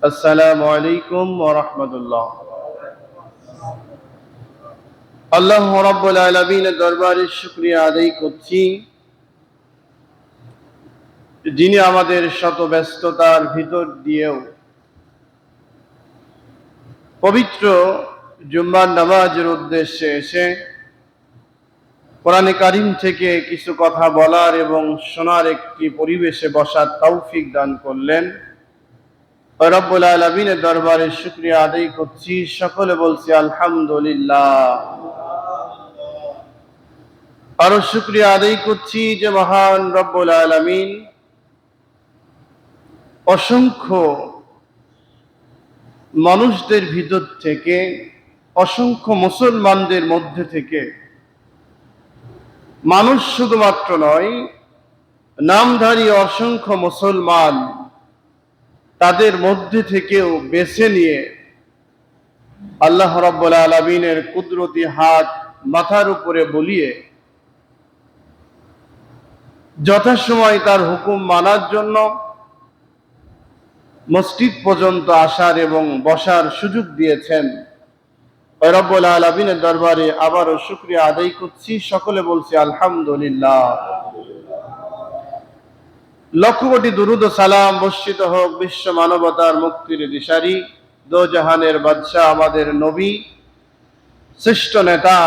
আসসালামু আলাইকুম ওয়া রাহমাতুল্লাহ। আল্লাহ রাব্বুল আলামিনের দরবারে শুকরিয়া আদায় করছি, যিনি আমাদের শত ব্যস্ততার ভিতর দিয়েও পবিত্র জুম্মার নামাজের উদ্দেশ্যে এসে কোরআনে কারীম থেকে কিছু কথা বলার এবং শোনার একটি পরিবেশে বসার তৌফিক দান করলেন। রব্বুল আলামিনের দরবারে শুকরিয়া আদায় করছি, সকলে বলছি আলহামদুলিল্লাহ। আরো শুকরিয়া আদায় করছি যে মহান রব্বুল আলামিন অসংখ্য মানুষদের ভিতর থেকে, অসংখ্য মুসলমানদের মধ্যে থেকে, মানুষ শুধুমাত্র নয়, নামধারী অসংখ্য মুসলমান, তাদের মধ্যে থেকেও বেছে নিয়ে আল্লাহ রাব্বুল আলামিনের কুদরতি হাত মাথার উপরে বলিয়ে যথাসময় তার হুকুম মানার জন্য মসজিদ পর্যন্ত আসার এবং বসার সুযোগ দিয়েছেন। রব্বুল আলামিনের দরবারে আবারও শুকরিয়া আদায় করছি, সকলে বলছি আলহামদুলিল্লাহ। লক্ষ কোটি দুরুদ ও সালাম বর্ষিত হোক বিশ্ব মানবতার মুক্তির দিশারি, দোজাহানের বাদশাহ, আমাদের নবী, শ্রেষ্ঠ নেতা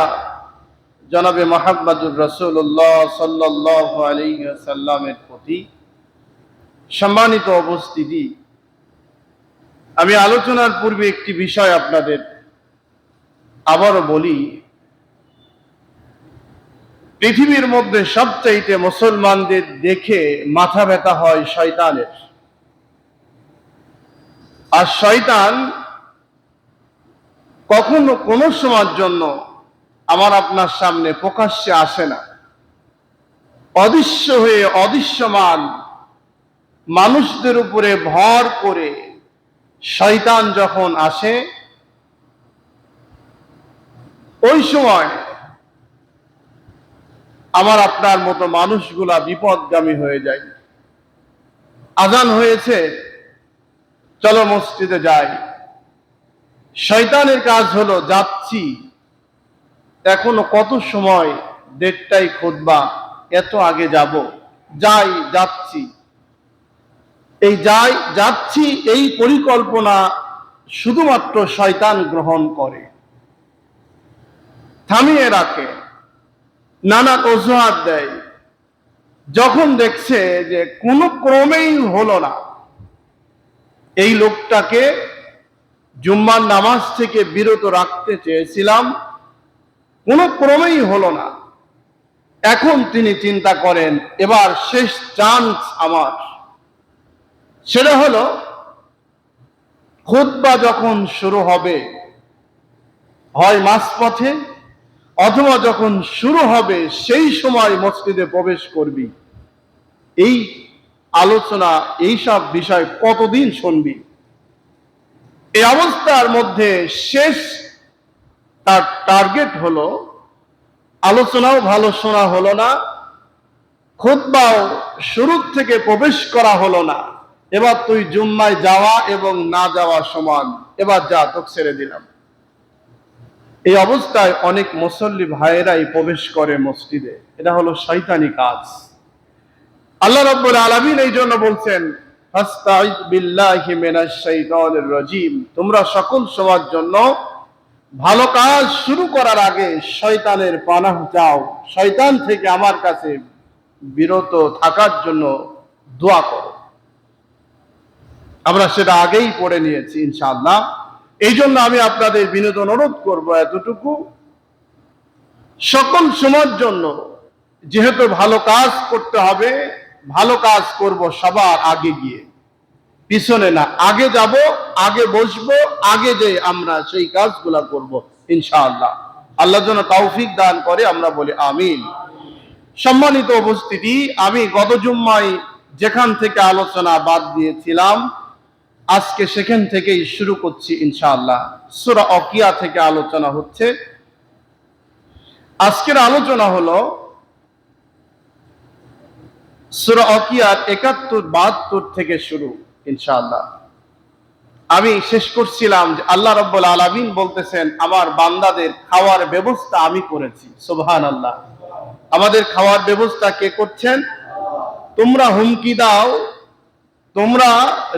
জনাবে মুহাম্মদুর রাসূলুল্লাহ সাল্লাল্লাহু আলাইহি ওয়াসাল্লামের প্রতি। সম্মানিত উপস্থিতি, আমি আলোচনার পূর্বে একটি বিষয় আপনাদের আবারও বলি। পৃথিবীর মধ্যে সবচাইতে মুসলমানদের দেখে মাথা ব্যথা হয় শয়তানের। আর শয়তান কখনো কোনো সময়ের জন্য আমার আপনার সামনে প্রকাশ্যে আসে না। অদৃশ্য হয়ে অদৃশ্যমান মানুষদের উপরে ভর করে শয়তান যখন আসে, ওই সময় আমার আপনার মতো মানুষগুলা বিপদগামী হয়ে যায়। আজান হয়েছে, চলো মসজিদে যাই। শয়তানের কাজ হলো, যাচ্ছি, এখনো কত সময়, 1:30টায় খুতবা, এত আগে যাব, যাই, যাচ্ছি। এই যাই, যাচ্ছি, এই পরিকল্পনা শুধুমাত্র শয়তান গ্রহণ করে, থামিয়ে রাখে, নানা অজুহাত দেয়। যখন দেখছে যে কোনো ক্রমেই হলো না, এই লোকটাকে জুম্মার নামাজ থেকে বিরত রাখতে চেয়েছিলাম, কোনো ক্রমেই হলো না, এখন তিনি চিন্তা করেন এবার শেষ চান্স আমার। সেটা হলো খুতবা যখন শুরু হবে, হয় মাঝপথে অথবা যখন শুরু হবে সেই সময় মসজিদে প্রবেশ করবি। এই আলোচনা, এইসব বিষয় কতদিন শুনবি? এই অবস্থার মধ্যে শেষ তার টার্গেট হলো, আলোচনাও ভালো শোনা হলো না, খুতবাও শুরু থেকে প্রবেশ করা হলো না, এবার তুই জুম্মায় যাওয়া এবং না যাওয়া সমান, এবার যা, তোকে ছেড়ে দিলাম। এই অবস্থায় অনেক মুসল্লি ভাইয়েরাই প্রবেশ করে মসজিদে। এটা হলো শয়তানি কাজ। আল্লাহ রাব্বুল আলামিন এই জন্য বলছেন, ফাস্তাইয বিল্লাহি মিনাশ শাইতানির রাজীম, তোমরা সকল সময়ের জন্য ভালো কাজ শুরু করার আগে শয়তানের পানাহ চাও, শয়তান থেকে আমার কাছে বিরত থাকার জন্য দোয়া করো। আমরা সেটা আগেই পড়ে নিয়েছি ইনশাআল্লাহ। এই জন্য আমি আপনাদের বিনীত অনুরোধ করব এতটুকু, সকল সময়ের জন্য যেহেতু ভালো কাজ করতে হবে, ভালো কাজ করব সবার আগে গিয়ে, পিছনে না। আগে যাব, আগে বসবো, আগে যে আমরা সেই কাজগুলা করব ইনশাআল্লাহ। আল্লাহ যেন তৌফিক দান করে, আমরা বলি আমিন। সম্মানিত উপস্থিতি, আমি গত জুম্মায় যেখান থেকে আলোচনা বাদ দিয়েছিলাম, আজকে সেখান থেকেই শুরু করছি ইনশাআল্লাহ। সূরা ওয়াকিয়া থেকে আলোচনা হচ্ছে। আজকের আলোচনা হলো সূরা ওয়াকিয়ার ৭১-৭২ থেকে শুরু ইনশাআল্লাহ। আমি শেষ করছিলাম যে আল্লাহ রাব্বুল আলামিন বলতেছেন আমার বান্দাদের খাওয়ার ব্যবস্থা আমি করেছি। সুবহানাল্লাহ। আমাদের খাওয়ার ব্যবস্থা কে করছেন? তোমরা হুমকি দাও, তোমরা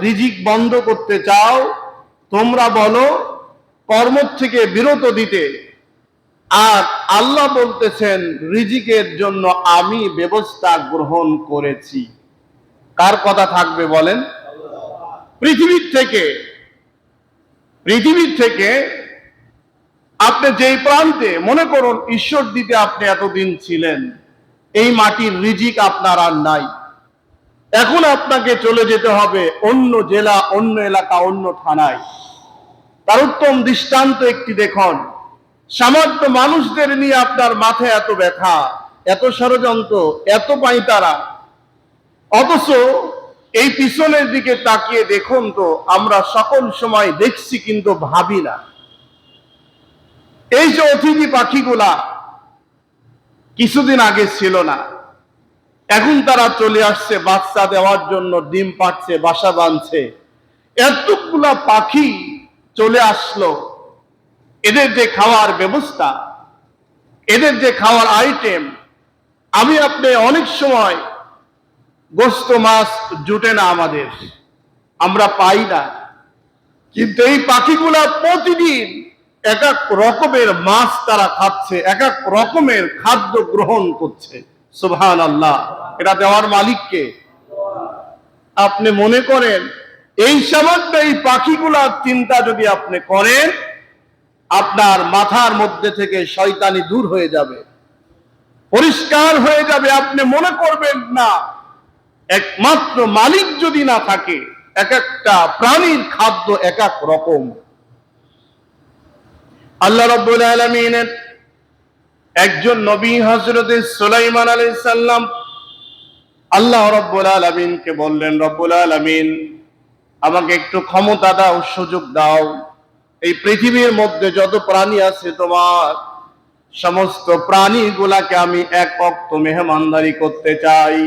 রিজিক বন্ধ করতে চাও, তোমরা বলো কর্ম থেকে বিরত দিতে, আর আল্লাহ বলতেছেন রিজিকের জন্য আমি ব্যবস্থা গ্রহণ করেছি। কার কথা থাকবে বলেন? পৃথিবীর থেকে আপনি যেই প্রান্তে মনে করুন ঈশ্বর দিতে আপনি এতদিন ছিলেন, এই মাটির রিজিক আপনার আর নাই, এখন আপনাকে চলে যেতে হবে অন্য জেলা, অন্য এলাকা, অন্য থানায়। তার উত্তম দৃষ্টান্ত একটি দেখুন, সামান্য মানুষদের নিয়ে আপনার মাথায় এত ব্যথা, এত ষড়যন্ত্র, এত পাইতারা, অথচ এই পিছনের দিকে তাকিয়ে দেখুন তো আমরা সকল সময় দেখছি কিন্তু ভাবি না। এই যে অতিথি পাখিগুলা কিছুদিন আগে ছিল না, এখন তারা চলে আসছে বাচ্চা দেওয়ার জন্য, ডিম পাড়ছে, বাসা বাঁধছে। এতগুলা পাখি চলে আসলো, এদের যে খাওয়ার ব্যবস্থা, এদের যে খাওয়ার আইটেম, আমি আপনি অনেক সময় গোস্ত মাছ জুটে না আমাদের, আমরা পাই না, কিন্তু এই পাখিগুলা প্রতিদিন এক এক রকমের মাছ তারা খাচ্ছে, এক এক রকমের খাদ্য গ্রহণ করছে। সুবহানাল্লাহ। এটা দেওয়ার মালিককে। আপনি মনে করেন এই সামান্য এই পাখিগুলার চিন্তা যদি আপনি করেন, আপনার মাথার মধ্যে থেকে শয়তানি দূর হয়ে যাবে, পরিষ্কার হয়ে যাবে। আপনি মনে করবেন না একমাত্র মালিক যদি না থাকে, এক একটা প্রাণীর খাদ্য এক এক রকম। আল্লাহ রাব্বুল আলামিনের একজন নবী হযরত সুলাইমান আলাইহিস সালাম আল্লাহ রাব্বুল আলামিনকে বললেন, রব্বুল আলামিন আমাকে একটু ক্ষমতা দাও, সুযোগ দাও, এই পৃথিবীর মধ্যে যত প্রাণী আছে তোমার সমস্ত প্রাণীগুলাকে আমি এক ওয়াক্ত মেহমানদারি করতে চাই।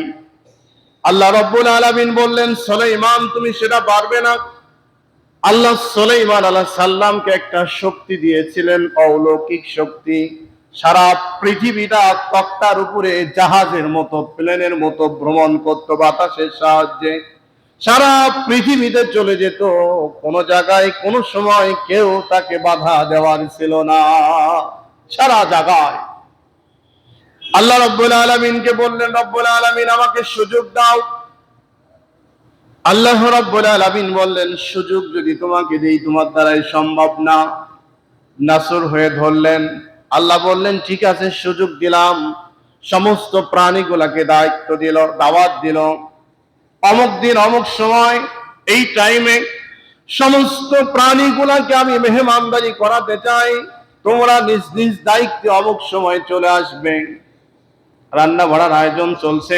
আল্লাহ রাব্বুল আলামিন বললেন, সুলাইমান তুমি সেটা পারবে না। আল্লাহ সুলাইমান আলাইহিস সালামকে একটা শক্তি দিয়েছিলেন, অলৌকিক শক্তি। সারা পৃথিবীটা তক্তার উপরে জাহাজের মতো, প্লেনের মতো ভ্রমণ করত বাতাসের সাহায্যে। সারা পৃথিবীতে চলে যেত, কোন জায়গায় কোন সময় কেউ তাকে বাধা দেওয়ার ছিল না, সারা জায়গায়। আল্লাহ রাব্বুল আলামিনকে বললেন, রব্বুল আলামিন আমাকে সুযোগ দাও। আল্লাহ রাব্বুল আলামিন বললেন, সুযোগ যদি তোমাকে দেই তোমার দ্বারাই সম্ভব না। নাসর হয়ে ধরলেন। আল্লাহ বললেন, ঠিক আছে সুযোগ দিলাম। সমস্ত প্রাণীগুলাকে দায়িত্ব দিল, দাওয়াত দিল, অমুক দিন অমুক সময় এই টাইমে সমস্ত প্রাণীগুলাকে আমি মেহমানদারি করাতে চাই, তোমরা নিজ নিজ দায়িত্বে অমুক সময় চলে আসবে। রান্না বাড়ার আয়োজন চলছে,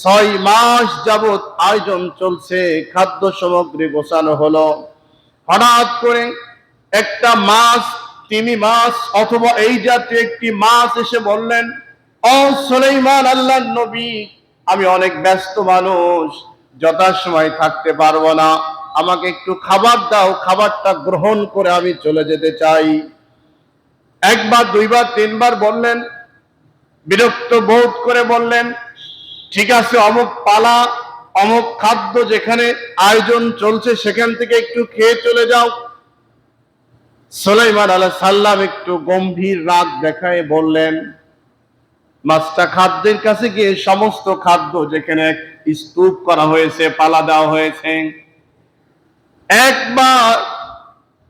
6 মাস যাবত আয়োজন চলছে, খাদ্য সামগ্রী গোছানো হলো। হঠাৎ করে একটা মাছ, তিমি মাছ অথবা এই জাতীয় একটি মাছ এসে বললেন, ও সুলাইমান আল্লাহর নবী, আমি অনেক ব্যস্ত মানুষ, যথাসময় থাকতে পারবো না, আমাকে একটু খাবার দাও, খাবারটা গ্রহণ করে আমি চলে যেতে চাই। একবার, দুইবার, তিনবার বললেন, বিরক্ত বোধ করে বললেন, ঠিক আছে অমুক পালা, অমুক খাদ্য যেখানে আয়োজন চলছে সেখান থেকে একটু খেয়ে চলে যাও। সুলাইমান আলাইহিস সালাম একটু গম্ভীর রাগ দেখায় বললেন, মাছটা খাদ্যের কাছে গিয়ে সমস্ত খাদ্য যেখানে স্তূপ করা হয়েছে, পালা দেওয়া হয়েছে, একবার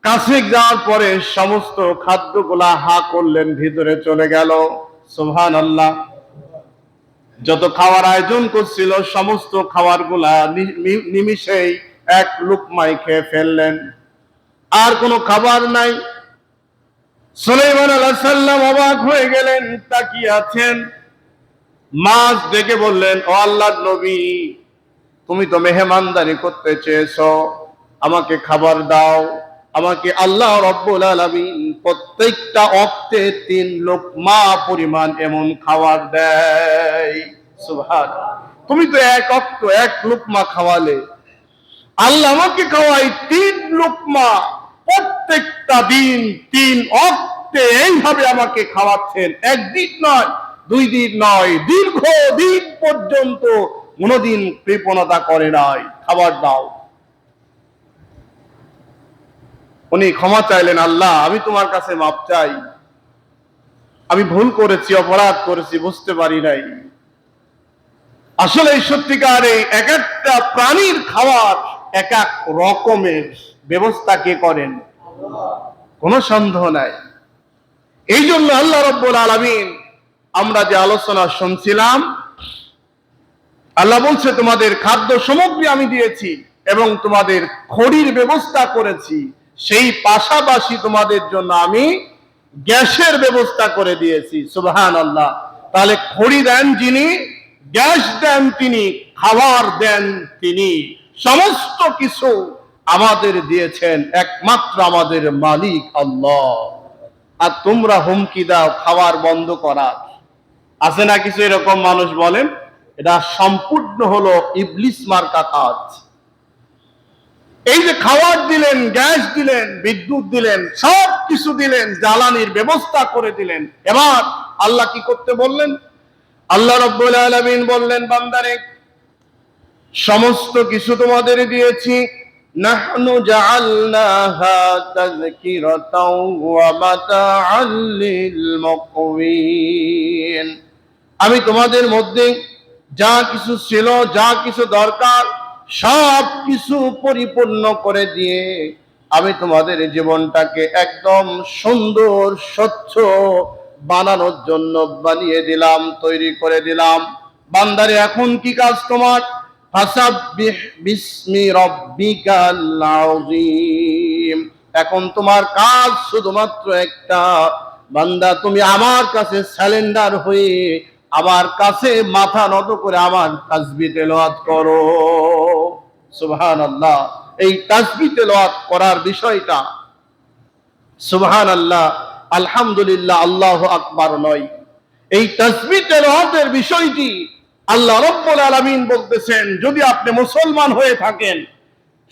কাছে যাওয়ার পরে সমস্ত খাদ্যগুলা হা করলেন, ভিতরে চলে গেল। সুবহানাল্লাহ। যত খাওয়ার আয়োজন করছিল সমস্ত খাবারগুলা নিমিষেই এক লুকমায় খেয়ে ফেললেন, আর কোনো খাবার নাই। সুলাইমান আলাইহিস সালাম অবাক হয়ে গেলেন, তাকিয়ে আছেন। মাছ ডেকে বললেন, ও আল্লাহর নবী, তুমি তো মেহমানদারি করতে চেয়েছো, আমাকে খাবার দাও। আমাকে আল্লাহ রাব্বুল আলামিন প্রত্যেকটা ওয়াক্তে 3 লোকমা পরিমাণ এমন খাবার দেয়। সুবহানাল্লাহ। তুমি তো এক ওয়াক্ত এক লোকমা খাওয়ালে, আল্লাহ আমাকে খাওয়াই 3 লোকমা লোকমা প্রত্যেকটা দিন 3 অক্টে এইভাবে আমাকে খাওয়াচ্ছেন, একদিন নয়, 2 দিন নয়, দীর্ঘ দিন পর্যন্ত কোনোদিন কৃপণতা করে নাই, খাবার দাও। উনি ক্ষমা চাইলেন, আল্লাহ আমি তোমার কাছে মাপ চাই, আমি ভুল করেছি, অপরাধ করেছি, বুঝতে পারি নাই। আসলে সত্যিকার এই এক একটা প্রাণীর খাওয়ার এক এক রকমের ব্যবস্থা কে করেন? কোনো সন্দেহ নাই। এই জন্য আল্লাহ রাব্বুল আলামিন, আমরা যে আলোচনা শুনছিলাম, আল্লাহ বলছে তোমাদের খাদ্য সামগ্রী আমি দিয়েছি এবং তোমাদের খড়ির ব্যবস্থা করেছি, সেই পাশাপাশি তোমাদের জন্য আমি গ্যাসের ব্যবস্থা করে দিয়েছি। সুবহানাল্লাহ। তাহলে খড়ি দেন যিনি, গ্যাস দেন তিনি, খাবার দেন তিনি, সমস্ত কিছু আমাদের দিয়েছেন একমাত্র আমাদের মালিক আল্লাহ। আর তোমরা হুমকি দাও খাবার বন্ধ করার। আছে না কিছু এরকম মানুষ? বলেন, এটা সম্পূর্ণ হলো ইবলিস মার্কা কাজ। এই যে খাবার দিলেন, গ্যাস দিলেন, বিদ্যুৎ দিলেন, সব কিছু দিলেন, জ্বালানির ব্যবস্থা করে দিলেন, এবার আল্লাহ কি করতে বললেন? আল্লাহ রাব্বুল আলামিন বললেন, বান্দারে সমস্ত কিছু তোমাদের দিয়েছি, নাহনু জাআলনাহা তাযকিরাতাও ওয়া মাতাআল লিল মুকওয়িন। আমি তোমাদের মধ্যে যা কিছু ছিল, যা কিছু দরকার, সব কিছু পরিপূর্ণ করে দিয়ে আমি তোমাদের জীবনটাকে একদম সুন্দর স্বচ্ছ বানানোর জন্য বানিয়ে দিলাম, তৈরি করে দিলাম। বান্দারে এখন কি কাজ তোমার? ফাসাব্বিহ বিসমি রাব্বিকাল আযীম। এখন তোমার কাজ শুধুমাত্র একটা, বান্দা তুমি আমার কাছে সারেন্ডার হয়ে আমার কাছে মাথা নত করে আমার তাসবিহ তেলাওয়াত করো। সুবহানাল্লাহ। এই তাসবিহ তেলাওয়াত করার বিষয়টা সুবহানাল্লাহ, আলহামদুলিল্লাহ, আল্লাহু আকবার নয়। এই তাসবিহ তেলাওয়াতের বিষয়টি আল্লাহ রাব্বুল আলামিন বলতেছেন, যদি আপনি মুসলমান হয়ে থাকেন,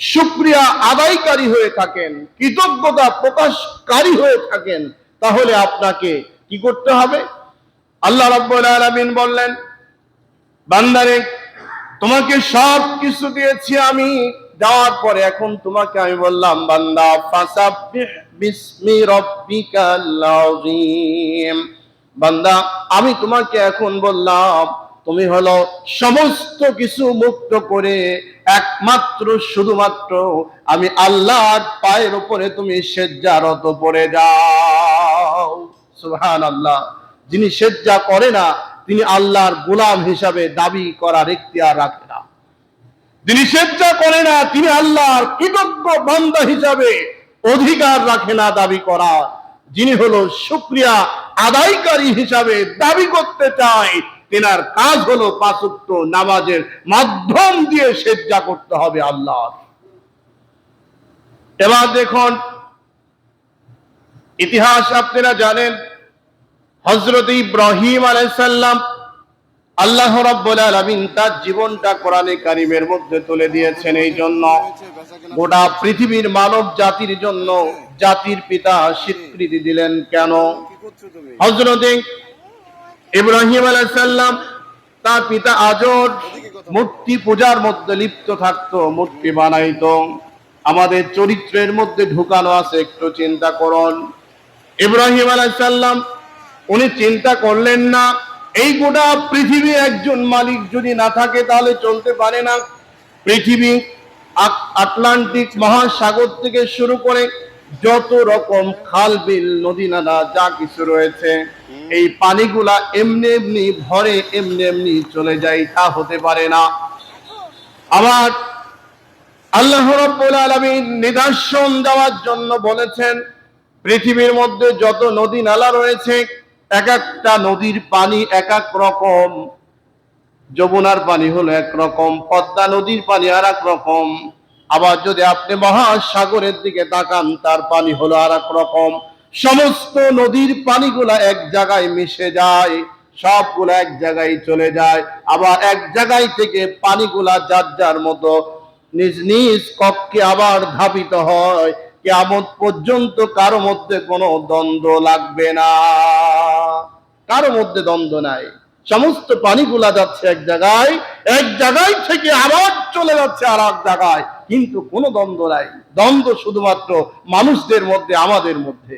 শুকরিয়া আদায়কারী হয়ে থাকেন, কৃতজ্ঞতা প্রকাশকারী হয়ে থাকেন, তাহলে আপনাকে কি করতে হবে? আল্লাহ রাব্বুল আলামিন বললেন, বান্দারে তোমাকে সব কিছু দিয়েছি আমি, দেওয়ার পরে এখন তোমাকে আমি বললাম, বান্দা ফাসাব্বিহ বিসমি রাব্বিকাল আযীম। বান্দা আমি তোমাকে এখন বললাম, তুমি হলো সমস্ত কিছু মুক্ত করে একমাত্র শুধুমাত্র আমি আল্লাহর পায়ের উপরে তুমি সেজদারত পড়ে যাও। সুবহানাল্লাহ। যিনি সেজদা করে না তিনি আল্লাহর গোলাম হিসাবে দাবি করার ইখতিয়ার রাখে না। যিনি সেজদা করে না তিনি আল্লাহর কৃতজ্ঞ বান্দা হিসাবে অধিকার রাখে না দাবি করার। যিনি হলো শুকরিয়া আদায়কারী হিসাবে দাবি করতে চায়, তেনার কাজ হলো 5 ওয়াক্ত নামাজের মাধ্যম দিয়ে সেজদা করতে হবে আল্লাহর। এবার দেখুন, ইতিহাস আপনারা জানেন, হযরত ইব্রাহিম আলাইহিস সালাম, আল্লাহ রাব্বুল আলামিন তার জীবনটা কোরআনে কারীমের মধ্যে তুলে দিয়েছেন। এই জন্য গোটা পৃথিবীর মানব জাতির জন্য জাতির পিতা স্বীকৃতি দিলেন। কেন? হযরত ইব্রাহিম আলাইহিস সালাম, তার পিতা আজর মূর্তি পূজার মধ্যে লিপ্ত থাকতো, মূর্তি বানাইতো। আমাদের চরিত্রের মধ্যে ঢুকানো আছে, একটু চিন্তা করুন। ইব্রাহিম আলাইহিস সালাম উনি চিন্তা করলেন না, এই গোটা পৃথিবী একজন মালিক যদি না থাকে তাহলে চলতে পারে না। পৃথিবী, আটলান্টিক মহাসাগর থেকে শুরু করে যত রকম খাল বিল নদী নালা যা কিছু রয়েছে, এই পানিগুলা এমনি এমনি ভরে এমনি এমনি চলে যায়, তা হতে পারে না। আবার আল্লাহ রাব্বুল আলামিন নিদর্শন দেওয়ার জন্য বলেছেন, পৃথিবীর মধ্যে যত নদী নালা রয়েছে এক একটা নদীর পানি এক এক রকম। যমুনার পানি হলো এক রকম, পদ্মা নদীর পানি আর এক রকম। আবার যদি আপনি মহাসাগরের দিকে তাকান, তার পানি হলো আর এক রকম। সমস্ত নদীর পানিগুলা এক জায়গায় মিশে যায়, সবগুলা এক জায়গায় চলে যায়। আবার এক জায়গায় থেকে পানিগুলা যার যার মতো নিজ নিজ কক্ষে আবার ধাবিত হয়, কিয়ামত পর্যন্ত কারো মধ্যে কোনো দ্বন্দ্ব লাগবে না। কারো মধ্যে দ্বন্দ্ব নাই, সমস্ত প্রাণীগুলা যাচ্ছে এক জায়গায় থেকে আবার চলে যাচ্ছে আর এক জায়গায়, কিন্তু কোনো দ্বন্দ্ব নাই। দ্বন্দ্ব শুধুমাত্র মানুষদের মধ্যে, আমাদের মধ্যে।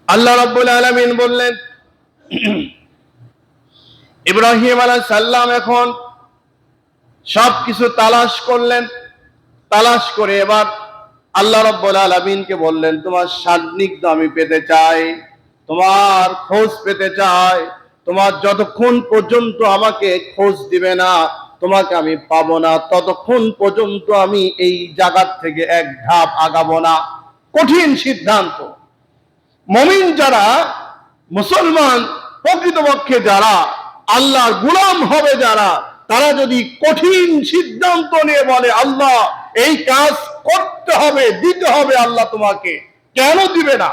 আল্লাহ রাব্বুল আলামিন বললেন, ইব্রাহিম আলাইহিস সালাম এখন সবকিছু তালাশ করলেন। তালাশ করে এবার আল্লাহ রাব্বুল আলামিনকে বললেন, তোমার সান্নিধ্য আমি পেতে চাই, তোমার খোঁজ পেতে চাই। তোমার যতক্ষণ পর্যন্ত আমাকে খোঁজ দিবে না, তোমাকে আমি পাবো না, ততক্ষণ পর্যন্ত আমি এই জায়গার থেকে এক ধাপ আগাবো না। কঠিন সিদ্ধান্ত। মুমিন যারা, মুসলমান প্রকৃতপক্ষে যারা আল্লাহর গোলাম হবে যারা, তারা যদি কঠিন সিদ্ধান্ত নিয়ে বলে আল্লাহ এই কাজ করতে হবে, দিতে হবে, আল্লাহ তোমাকে কেন দিবে না?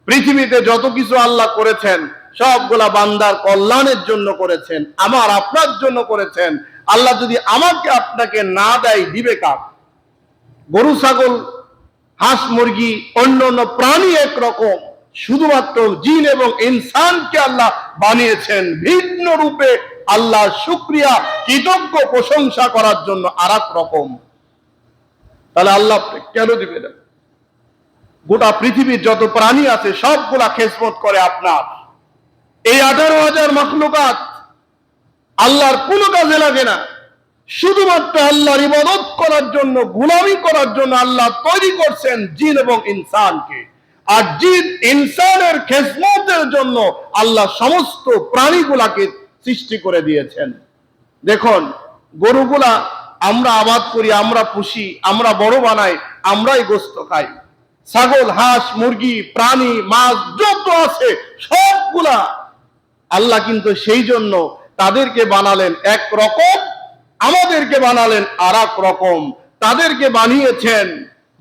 পৃথিবীতে যত কিছু আল্লাহ করেছেন সবগুলা বান্দার কল্যাণের জন্য করেছেন, আমার আপনার জন্য করেছেন। আল্লাহ যদি আমাকে আপনাকে না দেয়, দিবে কার? গরু ছাগল হাঁস মুরগি অন্য অন্য প্রাণী একরকম, শুধুমাত্র জিন এবং ইনসানকে আল্লাহ বানিয়েছেন ভিন্ন রূপে। আল্লাহ শুকরিয়া কৃতজ্ঞ প্রশংসা করার জন্য আর এক রকম। তাহলে আল্লাহ কেন দিবে না? গোটা পৃথিবীর যত প্রাণী আছে সবগুলা খেদমত করে আপনার। এই 18,000 মাখলুকাত আল্লাহর কোনো কাজে লাগে না, শুধুমাত্র আল্লাহর ইবাদত করার জন্য, গোলামি করার জন্য আল্লাহ তৈরি করছেন জিন এবং ইনসানকে। আর জিন ইনসানের খেদমতের জন্য আল্লাহ সমস্ত প্রাণীগুলাকে সৃষ্টি করে দিয়েছেন। দেখুন, গরুগুলা আমরা আবাদ করি, আমরা পুষি, আমরা বড় বানাই, আমরাই গোশত খাই। ছাগল হাঁস মুরগি প্রাণী মাছ যত আছে সবগুলা আল্লাহ কিন্তু সেই জন্য তাদেরকে বানালেন এক রকম, আমাদেরকে বানালেন আর এক রকম। তাদেরকে বানিয়েছেন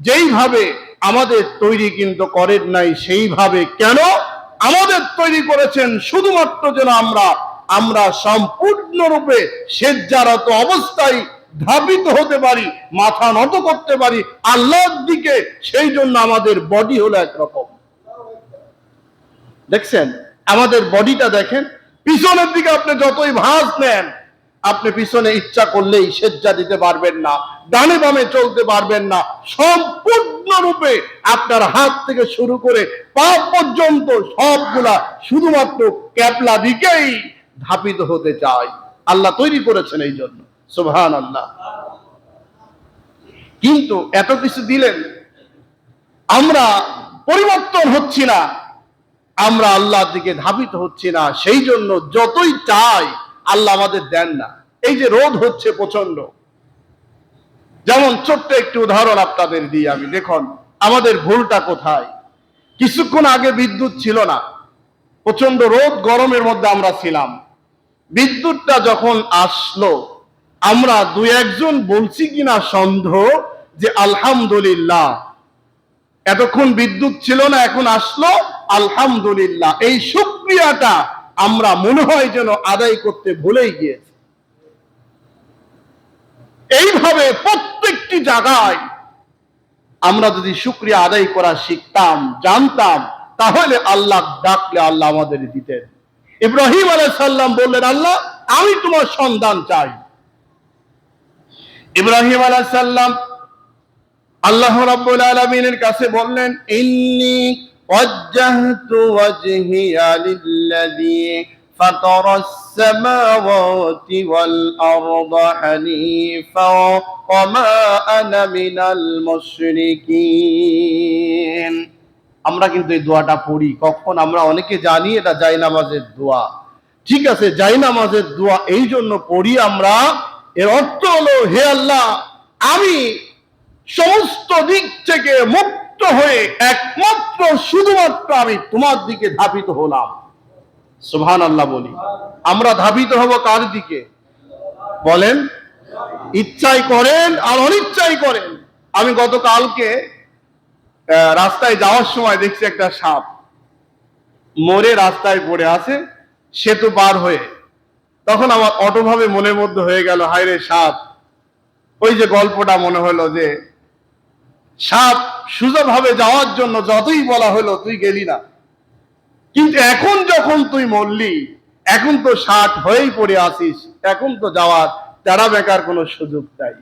যেইভাবে, আমাদের তৈরি কিন্তু করেন নাই সেইভাবে। কেন? আমাদের তৈরি করেছেন শুধুমাত্র যেন আমরা সম্পূর্ণরূপে সেজ্জারত অবস্থায় ধাবিত হতে পারি, মাথা নত করতে পারি আল্লাহর দিকে। সেই জন্য আমাদের বডি হলো একরকম। দেখছেন আমাদের বডিটা, দেখেন পিছনের দিকে আপনি যতই ভাঁজ নেন, আপনি পিছনে ইচ্ছা করলেই সেজ্জা দিতে পারবেন না, ডানে বামে চলতে পারবেন না। সম্পূর্ণরূপে আপনার হাত থেকে শুরু করে পা পর্যন্ত সবগুলা শুধুমাত্র ক্যাবলা দিকেই ধাবিত হতে চায়। আল্লাহ তৈরি করেছেন এই জন্য, সুবহানাল্লাহ। কিন্তু এত কিছু দিলেন, আমরা পরিবর্তন হচ্ছি না, আমরা আল্লাহর দিকে ধাবিত হচ্ছি না। সেই জন্য যতই চাই আল্লাহ আমাদের দেন না। এই যে রোদ হচ্ছে প্রচন্ড, যেমন ছোট্ট একটি উদাহরণ আপনাদের দিই আমি। দেখুন আমাদের ভুলটা কোথায়। কিছুক্ষণ আগে বিদ্যুৎ ছিল না, প্রচন্ড রোদ গরমের মধ্যে আমরা ছিলাম। বিদ্যুৎটা যখন আসলো, আমরা দুই একজন বলছি কিনা সন্দেহ যে আলহামদুলিল্লাহ, এতক্ষণ বিদ্যুৎ ছিল না, এখন আসলো, আলহামদুলিল্লাহ। এই শুকরিয়াটা আমরা মনে হয় যেন আদায় করতে ভুলেই গিয়েছি। এইভাবে প্রত্যেকটি জায়গায় আমরা যদি শুকরিয়া আদায় করা শিখতাম, জানতাম, তাহলে আল্লাহ ডাকলে আল্লাহ আমাদের দিতেন। ইব্রাহিম আলাইহিস সালাম বললেন, আল্লাহ আমি তোমার সন্ধান চাই। ইব্রাহিম আলাইহিস সালাম আল্লাহ রাব্বুল আলামিনের কাছে বললেন, ইন্নী ওয়াজ্জাহতু ওয়াজহিয়া লিল্লাযী ফাতারাস সামাওয়াতি ওয়াল আরদা হানিফা ওয়া মা আনা মিনাল মুশরিকিন। আমরা কিন্তু এই দোয়াটা পড়ি কখন? আমরা অনেকে জানি এটা জায়নামাজের দোয়া। ঠিক আছে, জায়নামাজের দোয়া এই জন্য পড়ি আমরা, এর অর্থ হলো, হে আল্লাহ আমি সমস্ত দিক থেকে মুক্ত হয়ে একমাত্র শুধুমাত্র আমি তোমার দিকে ধাবিত হলাম। সুবহানাল্লাহ বলি। আমরা ধাবিত হব কার দিকে বলেন? ইচ্ছাই করেন আর অনিচ্ছাই করেন। আমি গতকালকে রাস্তায় যাওয়ার সময় দেখছি একটা সাপ মরে রাস্তায় পড়ে আছে, সেতু পার হয়ে। তখন আমার অটোভাবে মনের মধ্যে হয়ে গেল, হায় রে সাপ। ওই যে গল্পটা মনে হলো যে সাপ সোজাভাবে যাওয়ার জন্য যতই বলা হলো তুই গেলি না, কিন্তু এখন যখন তুই মরলি, এখন তো 60 হয়েই পড়ে আসিস, এখন তো যাওয়ার তেড়া বেকার কোনো সুযোগ নাই।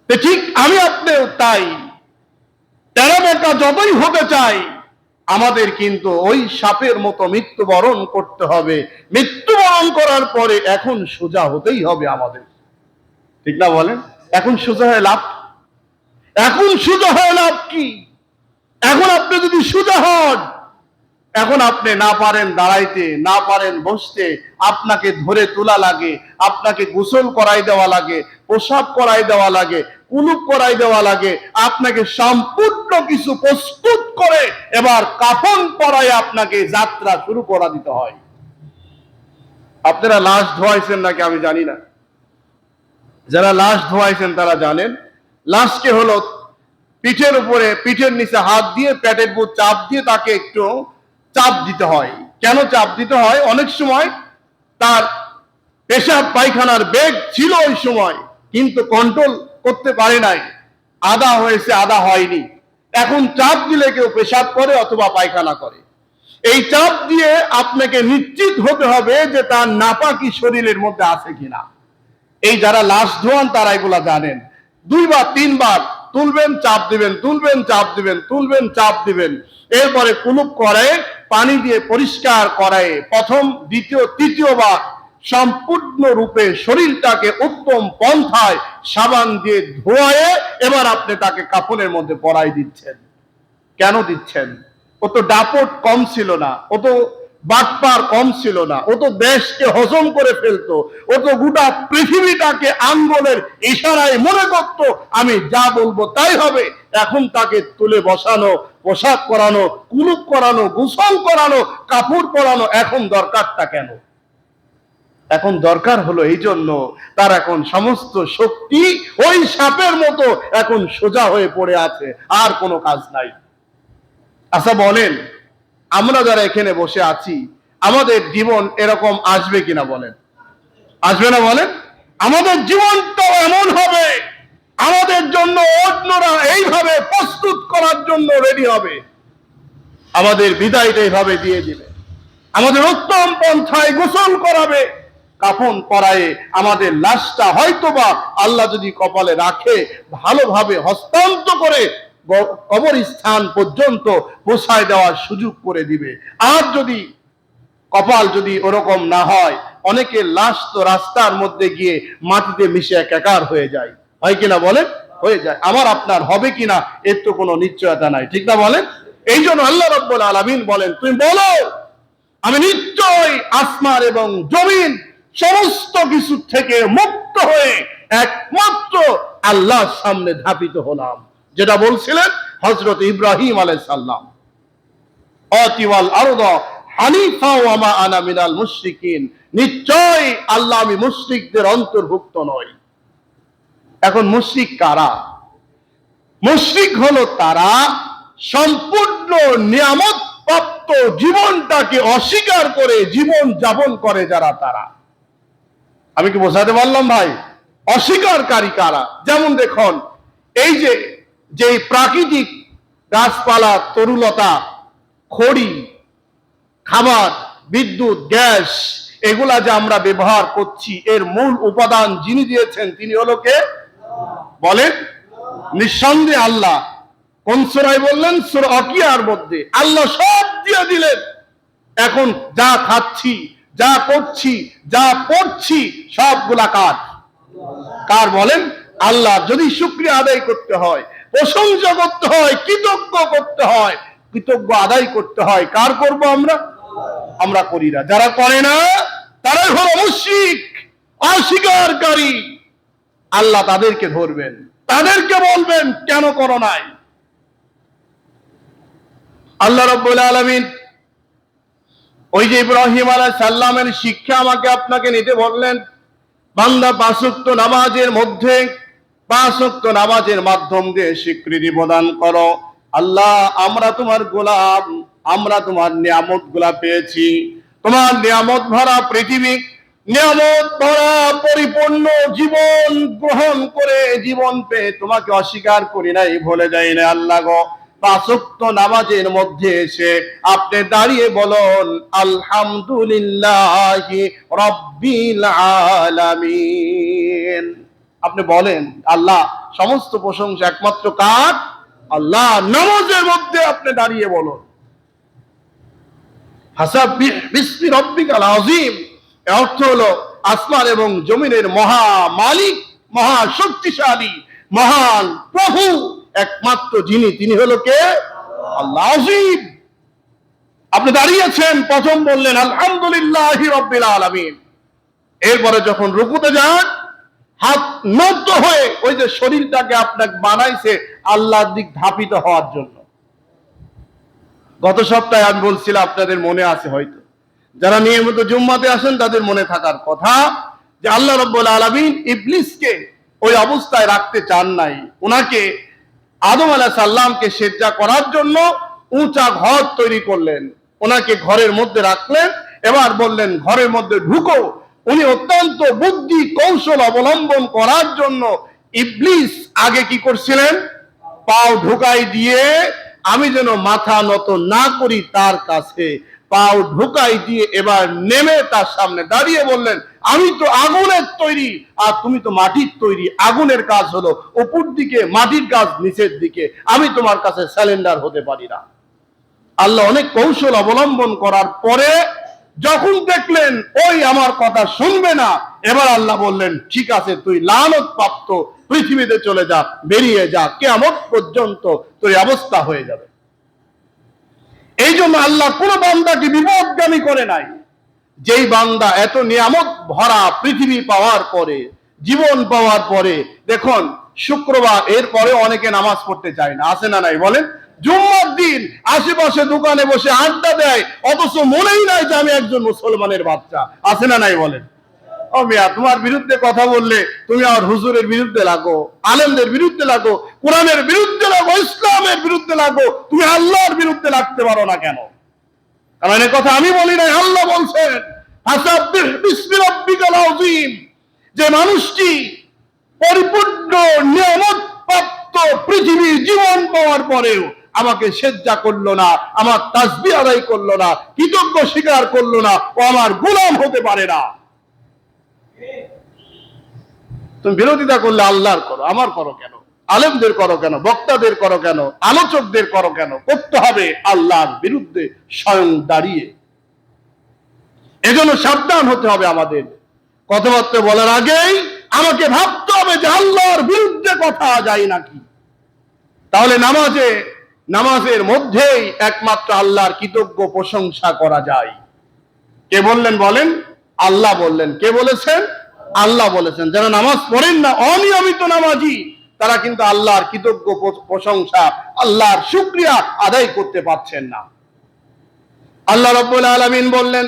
ঠিক আমি আপনিও তাই, তেড়া বেকা যতই হতে চাই, আমাদের কিন্তু ওই সাপের মতো মৃত্যুবরণ করতে হবে। মৃত্যুবরণ করার পরে এখন সোজা হতেই হবে আমাদের, ঠিক না বলেন? এখন সোজা হয়ে লাভ, এখন সোজা হয়ে লাভ কি? এখন আপনি যদি সোজা হন, এখন আপনি না পারেন দাঁড়াইতে, না পারেন বসতে, আপনাকে ধরে তোলা লাগে, আপনাকে গোসল করাই দেওয়া লাগে, প্রসাব করাই দেওয়া লাগে, কুলুপ করাই দেওয়া লাগে, আপনাকে সম্পূর্ণ কিছু প্রস্তুত করে এবার কাফন পরায় আপনাকে যাত্রা শুরু করা দিতে হয়। আপনারা লাশ ধোয়াইছেন নাকি আমি জানি না, যারা লাশ ধোয়াইছেন তারা জানেন। লাশকে হলো পিঠের উপরে, পিঠের নিচে হাত দিয়ে পেটের উপর চাপ দিয়ে তাকে একটু চাপ দিতে হয়। কেন চাপ দিতে হয়? অনেক সময় তার পেশাব পায়খানার বেগ ছিল ওই সময়, কিন্তু কন্ট্রোল করতে পারে নাই, আধা হয়েছে আধা হয়নি। এখন চাপ দিলে কেউ পেশাব করে অথবা পায়খানা করে। এই চাপ দিয়ে আপনাকে নিশ্চিত হতে হবে যে তার নাপাকি শরীরের মধ্যে আছে কিনা। এই যারা লাশ ধোয়ান তারা এগুলা জানেন। 2 বার 3 বার তুলবেন চাপ দিবেন, তুলবেন চাপ দিবেন, তুলবেন চাপ দিবেন, এরপরে কুলুপ করে পানি দিয়ে পরিষ্কার করায় প্রথম, দ্বিতীয়, তৃতীয়বার সম্পূর্ণ রূপে শরীরটাকে উত্তম পন্থায় সাবান দিয়ে ধোয়ায়ে এবার আপনি তাকে কাফনের মধ্যে পরাই দিচ্ছেন। কেন দিচ্ছেন? ও তো দাপট কম ছিল না, ও তো বাটপার কম ছিল না, ও তো দেশকে হজম করে ফেলতো, ও তো গোটা পৃথিবীটাকে আঙ্গুলের ইশারায় মনে করত আমি যা বলবো তাই হবে। এখন তাকে তুলে বসানো, পোশাক করানো, কুলুপ করানো, গোসল করানো, কাপড় পরানো, এখন দরকারটা কেন? এখন দরকার হলো এই জন্য তার এখন সমস্ত শক্তি ওই সাপের মতো এখন সোজা হয়ে পড়ে আছে, আর কোনো কাজ নাই। আচ্ছা বলেন, আমরা যারা এখানে বসে আছি আমাদের জীবন এরকম আসবে কিনা বলেন? আসবে না বলেন? আমাদের জীবনটাও এমন হবে, আমাদের জন্য অন্যরা এইভাবে প্রস্তুত করার জন্য রেডি হবে, আমাদের বিদায়টা এইভাবে দিয়ে দিবে, আমাদের উত্তম পন্থায় গোসল করাবে, কাফন পরায়ে আমাদের লাশটা হয়তোবা আল্লাহ যদি কপালে রাখে ভালোভাবে হস্তান্তর করে কবরস্থান পর্যন্ত পৌঁছায় দেওয়ার সুযোগ করে দিবে। আর যদি কপাল যদি ওরকম না হয়, অনেকের লাশ তো রাস্তার মধ্যে গিয়ে মাটিতে মিশে একাকার হয়ে যায়, হয় কিনা বলেন? হয়ে যায়। আমার আপনার হবে কিনা এর তো কোনো নিশ্চয়তা নাই, ঠিক না বলেন? এই জন্য আল্লাহ রাব্বুল আলামিন বলেন, তুমি বলো আমি নিশ্চয় আসমান এবং জমিন সমস্ত কিছু থেকে মুক্ত হয়ে একমাত্র আল্লাহর সামনে ধাপিত হলাম। যেটা বলছিলেন হযরত ইব্রাহিম আলাইহিস সালাম, আতিওয়াল আরদা হানিফা ওয়া মা আনা মিনাল মুশরিকিন, নিশ্চয় আল্লাহ আমি মুশরিকদের অন্তর্ভুক্ত নই। এখন মুশরিক কারা? মুশরিক হলো তারা সম্পূর্ণ নিয়ামত প্রাপ্ত জীবনটাকে অস্বীকার করে জীবন যাপন করে যারা, তারা। আমি কি বোঝাতে পারলাম ভাই? অস্বীকারী কারা? যেমন দেখুন, এই যে প্রাকৃতিক গাছপালা, তরুলতা, খড়ি, খাবার, বিদ্যুৎ, গ্যাস, এগুলা যে আমরা ব্যবহার করছি, এর মূল উপাদান যিনি দিয়েছেন তিনি হলো কে বলেন? নিঃসন্দেহে আল্লাহ। কোন সূরায় বললেন? সূরা ওয়াকিয়ার মধ্যে আল্লাহ সব দিয়ে দিলেন। এখন যা খাচ্ছি, যা করছি, যা পড়ছি, সবগুলা কার? কার বলেন? আল্লাহ। যদি শুকরিয়া আদায় করতে হয়, প্রশংসা করতে হয়, কৃতজ্ঞ করতে হয়, কৃতজ্ঞ আদায় করতে হয়, কার করব আমরা? আমরা করি না। যারা করে না তারাই হলো মুশরিক, অস্বীকারী। আল্লাহ তাদেরকে ধরবেন, তাদেরকে বলবেন কেন করো নাই? আল্লাহ রাব্বুল আলামিন ওই যে ইব্রাহিম আলাইহিস সালামের শিক্ষা আমাকে আপনাকে নিতে বললেন, বান্দা 5 ওয়াক্ত নামাজের মধ্যে 5 ওয়াক্ত নামাজের মাধ্যম দিয়ে স্বীকৃতি প্রদান করো, আল্লাহ আমরা তোমার গোলাম, আমরা তোমার নিয়ামতগুলা পেয়েছি, তোমার নিয়ামত ভরা পৃথিবী, নিয়ামত ভরা পরিপূর্ণ জীবন গ্রহণ করে জীবন পেয়ে তোমাকে অস্বীকার করি নাই, ভুলে যাই না আল্লাহ গো। পাঁচ ওয়াক্ত নামাজের মধ্যে এসে আপনি দাঁড়িয়ে বলুন আলহামদুলিল্লাহি রাব্বিল আলামিন। আপনি বলেন আল্লাহ সমস্ত প্রশংসা একমাত্র কার? আল্লাহ। নামাজের মধ্যে আপনি দাঁড়িয়ে বলুন হাসাবিহ বিসমি রাব্বিকাল আযীম। এর অর্থ হলো আসমান এবং জমিনের মহা মালিক, মহা শক্তিশালী, মহান প্রভু একমাত্র যিনি, তিনি হলো কে? আল্লাহ আযীম। আপনি দাঁড়িয়েছেন, প্রথম বললেন আলহামদুলিল্লাহি রাব্বিল আলামিন। এরপরে যখন রুকুতে যান হাত নত হয়ে, ওই যে শরীরটাকে আপনাকে বানাইছে আল্লাহর দিক ধাপিত হওয়ার জন্য। গত সপ্তাহে আমি বলছিলাম, আপনাদের মনে আছে হয়তো, যারা নিয়মিত জুম্মাতে আসেন তাদের মনে থাকার কথা, যে আল্লাহ রাব্বুল আলামিন ইবলিসকে ওই অবস্থায় রাখতে চান নাই। ওনাকে আদম আলাইহিস সালামকে সেজদা করার জন্য উঁচা ঘর তৈরি করলেন, ওনাকে ঘরের মধ্যে রাখলেন, এবার বললেন ঘরের মধ্যে ঢুকো। উনি অত্যন্ত বুদ্ধি কৌশল অবলম্বন করার জন্য ইবলিস আগে কি করছিলেন? পাও ঢুকাই দিয়ে, আমি যেন মাথা নত না করি তার কাছে, পাও ঢুকাই দিয়ে এবার নেমে তার সামনে দাঁড়িয়ে বললেন আমি তো আগুনের তৈরি আর তুমি তো মাটির তৈরি। আগুনের কাজ হলো উপর দিকে, মাটির কাজ নিচের দিকে, আমি তোমার কাছে স্যালেন্ডার হতে পারি না। আল্লাহ অনেক কৌশল অবলম্বন করার পরে যখন দেখলেন ওই আমার কথা শুনবে না, এবার আল্লাহ বললেন ঠিক আছে, তুই লানত প্রাপ্ত, পৃথিবীতে চলে যা, বেরিয়ে যা, কিয়ামত পর্যন্ত তোর অবস্থা হয়ে যাবে। এই জন্য আল্লাহ কোন বান্দাকে বিপদগামী করে নাই। যেই বান্দা এত নিয়ামত ভরা পৃথিবী পাওয়ার পরে, জীবন পাওয়ার পরে, দেখুন শুক্রবার এর পরে অনেকে নামাজ পড়তে চায় না, আছে না নাই বলেন? জুম্মার দিন আশেপাশে দোকানে বসে আড্ডা দেয়, অথচ মনেই নাই যে আমি একজন মুসলমানের বাচ্চা, আছে না নাই বলেন? ও মিয়া, তোমার বিরুদ্ধে কথা বললে তুমি আর হুজুরের বিরুদ্ধে লাগো, আলেমদের বিরুদ্ধে লাগো, কোরআনের বিরুদ্ধে লাগো, ইসলামের বিরুদ্ধে লাগো, তুমি আল্লাহর বিরুদ্ধে লাগতে পারো না কেন? কারণ এই কথা আমি বলি নাই, আল্লাহ বলছেন হাসাবিহ বিসমি রাব্বিকাল আযীম। যে মানুষটি পরিপূর্ণ নিয়ামত প্রাপ্ত পৃথিবী জীবন পাওয়ার পরেও আমাকে সেজদা করলো না, আমার তাসবিহ আদায় করলো না, কৃতজ্ঞ স্বীকার করলো না, ও আমার গোলাম হতে পারে না। তুমি বিরোধিতা করলে আল্লাহর করো, আমার করো কেন? আলেমদের করো কেন? বক্তাদের করো কেন? আলোচকদের করো কেন? করতে হবে আল্লাহর বিরুদ্ধে স্বয়ং দাঁড়িয়ে। এজন্য সাবধান হতে হবে আমাদের। কথাবার্তা বলার আগেই আমাকে ভাবতে হবে যে আল্লাহর বিরুদ্ধে কথা যায় নাকি। তাহলে নামাজের মধ্যেই একমাত্র আল্লাহর কৃতজ্ঞ প্রশংসা করা যায়। কে বললেন বলেন? আল্লাহ বললেন। কে বলেছেন? আল্লাহ বলেছেন। যারা নামাজ পড়েন না, অনিয়মিত নামাজি, তারা কিন্তু আল্লাহর কৃতজ্ঞ প্রশংসা, আল্লাহর শুকরিয়া আদায় করতে পারছেন না। আল্লাহ রাব্বুল আলামিন বললেন,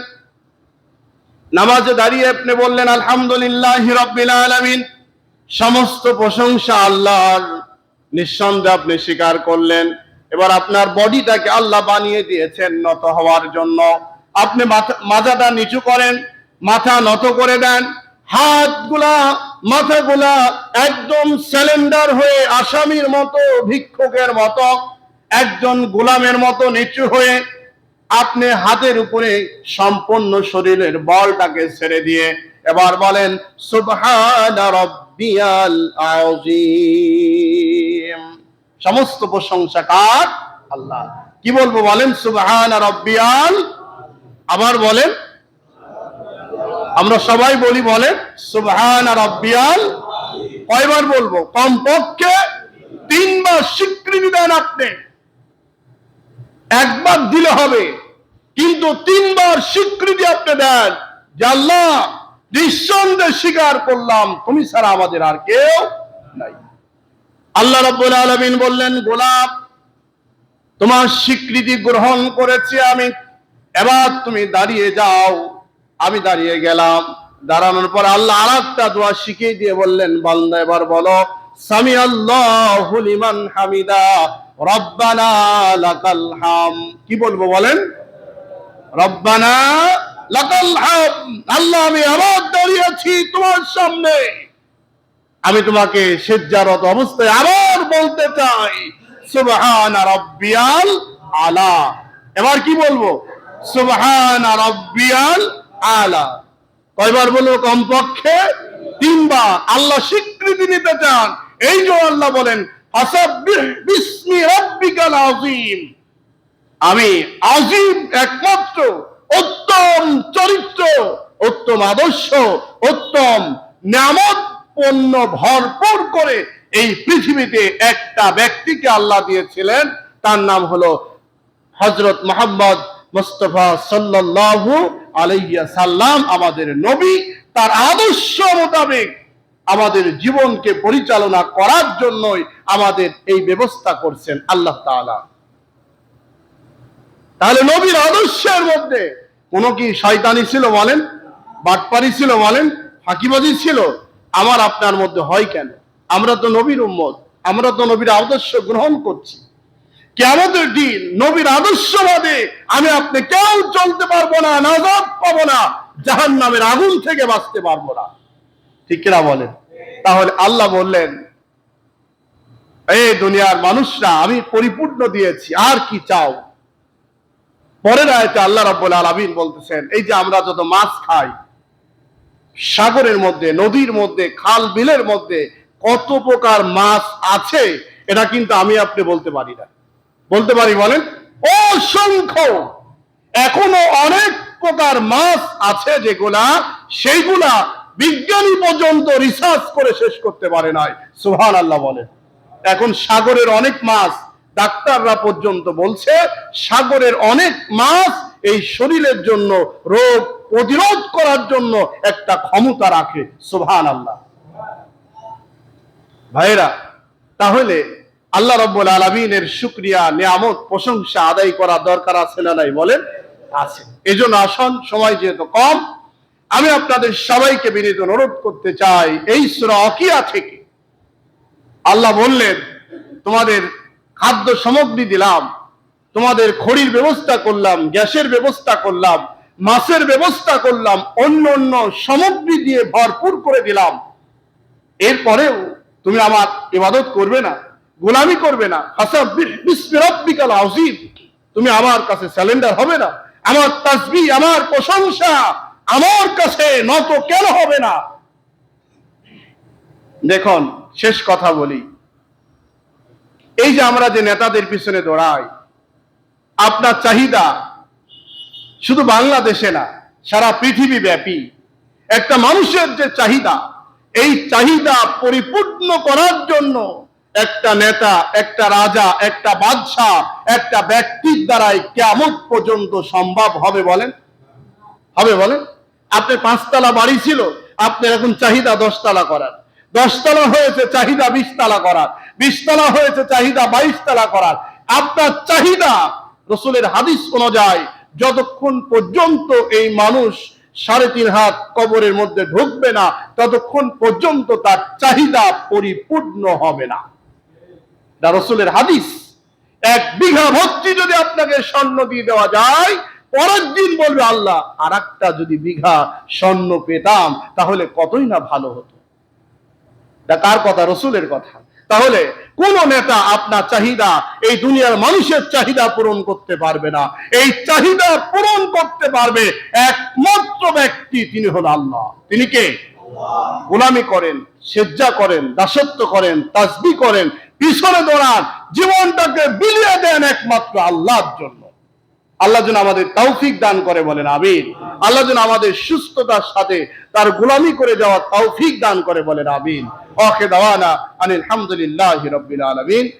নামাজে দাঁড়িয়ে আপনি বললেন আলহামদুলিল্লাহি রাব্বিল আলামিন, সমস্ত প্রশংসা আল্লাহর। নিঃসন্দেহে আপনি স্বীকার করলেন। এবার আপনার বডিটাকে আল্লাহ বানিয়ে দিয়েছেন নত হওয়ার জন্য। আপনি মাথাটা নিচু করেন, মাথা নত করে দেন, হাতগুলা মাথাগুলা একদম সিলিন্ডার হয়ে আসামির মতো, ভিক্ষুকের মতো, একজন গোলামের মতো নিচু হয়ে আপনি হাতের উপরে সম্পূর্ণ শরীরের বলটাকে ছেড়ে দিয়ে এবার বলেন সুবহানা রাব্বিয়াল আযীম। সমস্ত প্রশংসা কার? আল্লাহ। কি বলবো বলেন? সুবহানা রাব্বিয়াল। আবার বলেন, আমরা সবাই বলি, বলেন সুবহানা রাব্বিয়াল। কয়বার বলবো? কমপক্ষে 3 বার স্বীকৃতি দেন আপনি। একবার দিলে হবে, কিন্তু 3 বার স্বীকৃতি আপনি দেন যে আল্লাহ নিঃসন্দেহে স্বীকার করলাম তুমি ছাড়া আমাদের আর কেউ নাই। আল্লাহ রাব্বুল আলামিন বললেন, গোলাম তোমার স্বীকৃতি গ্রহণ করেছি আমি, এবার তুমি দাঁড়িয়ে যাও। আমি দাঁড়িয়ে গেলাম। দাঁড়ানোর পর আল্লাহ আরেকটা দোয়া শিখিয়ে দিয়ে বললেন, বান্দা এবার বলো সামি আল্লাহু লিমান হামিদা রব্বানা লাকাল হাম। কি বলবো বলেন? রব্বানা লাকাল হামদ, আল্লাহ আমি আবার দাঁড়িয়ে আছি তোমার সামনে, আমি তোমাকে সিজদারত অবস্থায় আবার বলতে চাই সুবহানা রাব্বিয়াল আলা। এবার কি বলবো? সুবহানা রাব্বিয়াল আলা। কয়বার বলবো? কমপক্ষে 3 বার। আল্লাহ স্বীকৃতি নিতে চান, এই যে আল্লাহ বলেন ফাসাব্বিহ বিসমি রাব্বিকাল আযীম, আমি আজিম, একমাত্র উত্তম চরিত্র, উত্তম আদর্শ, উত্তম নিয়ামত পূর্ণ ভরপুর করে এই পৃথিবীতে একটা ব্যক্তিকে আল্লাহ দিয়েছিলেন, তার নাম হলো হযরত মুহাম্মদ মুস্তাফা সাল্লাল্লাহু আলাইহি সাল্লাম, আমাদের নবী। তার আদর্শ মোতাবেক আমাদের জীবনকে পরিচালনা করার জন্যই আমাদের এই ব্যবস্থা করছেন আল্লাহ তাআলা। তাহলে নবীর আদর্শের মধ্যে কোনো কি শয়তানি ছিল বলেন? বাটপারি ছিল বলেন? ফাঁকিবাজি ছিল? আমার আপনার মধ্যে হয় কেন? আমরা তো নবীর উম্মত, আমরা তো নবীর আদর্শ গ্রহণ করছি। কিয়ামতের দিন নবীর আদর্শবাদে আমি আপনি কেউ চলতে পারবো না, নাজাত পাবো না, জাহান্নামের আগুন থেকে বাঁচতে পারবো না। ঠিক কিনা বলেন? তাহলে আল্লাহ বললেন, এই দুনিয়ার মানুষরা আমি পরিপূর্ণ দিয়েছি, আর কি চাও? পরের আয়াতে আল্লাহ রাব্বুল আলামিন বলতেছেন, এই যে আমরা যত মাছ খাই, সাগরের মধ্যে, নদীর মধ্যে, খাল বিলের মধ্যে কত প্রকার মাছ আছে, এটা কিন্তু আমি আপনি বলতে পারি না। বলতে পারি বলেন? অসংখ্য। এখনো অনেক প্রকার মাছ আছে যেগুলা, সেইগুলা বিজ্ঞানী পর্যন্ত রিসার্চ করে শেষ করতে পারে নাই। সুবহানাল্লাহ বলেন। এখন সাগরের অনেক মাছ, ডাক্তাররা পর্যন্ত বলছে সাগরের অনেক মাছ এই শরীরের জন্য, রোগ প্রতিরোধ করার জন্য একটা ক্ষমতা রাখে। সুবহানাল্লাহ। ভাইরা, তাহলে আল্লাহ রাব্বুল আলামিনের শুকরিয়া, নিয়ামত, প্রশংসা আদায় করা দরকার আছে না নাই বলেন? আছে। এজন্য আসুন, সময় যেহেতু কম, আমি আপনাদের সবাইকে বিনীত অনুরোধ করতে চাই, এই সূরা ওয়াকিয়া থেকে আল্লাহ বললেন, তোমাদের খাদ্য সামগ্রী দিলাম, তোমাদের খড়ির ব্যবস্থা করলাম, গ্যাসের ব্যবস্থা করলাম, মাছের ব্যবস্থা করলাম, অন্য অন্য সামগ্রী দিয়ে ভরপুর করে দিলাম। এরপরেও তুমি আমার ইবাদত করবে না, গোলামি করবে না, ফাসাব্বিহ বিসমি রাব্বিকাল আযীম, তুমি আমার কাছে সারেন্ডার হবে না, আমার তাসবিহ, আমার প্রশংসা আমার কাছে নত কেন হবে না? দেখুন, শেষ কথা বলি, এই যে আমরা যে নেতাদের পিছনে দৌড়াই, আপনার চাহিদা শুধু বাংলাদেশে না, সারা পৃথিবী ব্যাপী একটা মানুষের যে চাহিদা, এই চাহিদা পরিপূর্ণ করার জন্য একটা নেতা, একটা রাজা, একটা বাদশা, একটা ব্যক্তির দ্বারাই কিয়ামত পর্যন্ত সম্ভব হবে বলেন? হবে বলেন? আপনার 5 তলা বাড়ি ছিল, আপনার এখন চাহিদা 10 তলা করার, 10 তলা হয়েছে চাহিদা 20 তলা করার, 20 তলা হয়েছে চাহিদা 22 তলা করার। আপনার চাহিদা, রাসূলের হাদিস অনুযায়ী, যতক্ষণ পর্যন্ত এই মানুষ 3.5 হাত কবরের মধ্যে ঢুকবে না, ততক্ষণ পর্যন্ত তার চাহিদা পরিপূর্ণ হবে না। এটা রাসূলের হাদিস। 1 বিঘা ভর্তি যদি আপনাকে স্বর্ণ দিয়ে দেওয়া যায়, পরের দিন বলবে আল্লাহ, আর একটা যদি বিঘা স্বর্ণ পেতাম তাহলে কতই না ভালো হতো। এটা কার কথা? রাসূলের কথা। তাহলে কোন নেতা আপনার চাহিদা, এই দুনিয়ার মানুষের চাহিদা পূরণ করতে পারবে না। এই চাহিদা পূরণ করতে পারবে একমাত্র ব্যক্তি, তিনি হলো আল্লাহ। তিনি কে? গোলামি করেন, সেজদা করেন, দাসত্ব করেন, তাসবিহ করেন, পিছনে দৌড়ান, জীবনটাকে বিলিয়ে দেন একমাত্র আল্লাহর জন্য। আল্লাহ যেন আমাদের তৌফিক দান করে, বলেন আমিন। আল্লাহ যেন আমাদের সুস্থতার সাথে তার গোলামি করে যাওয়ার তৌফিক দান করে, বলেন আমিন। আখির দাওয়ানা আনিল হামদুলিল্লাহি রাব্বিল আলামিন।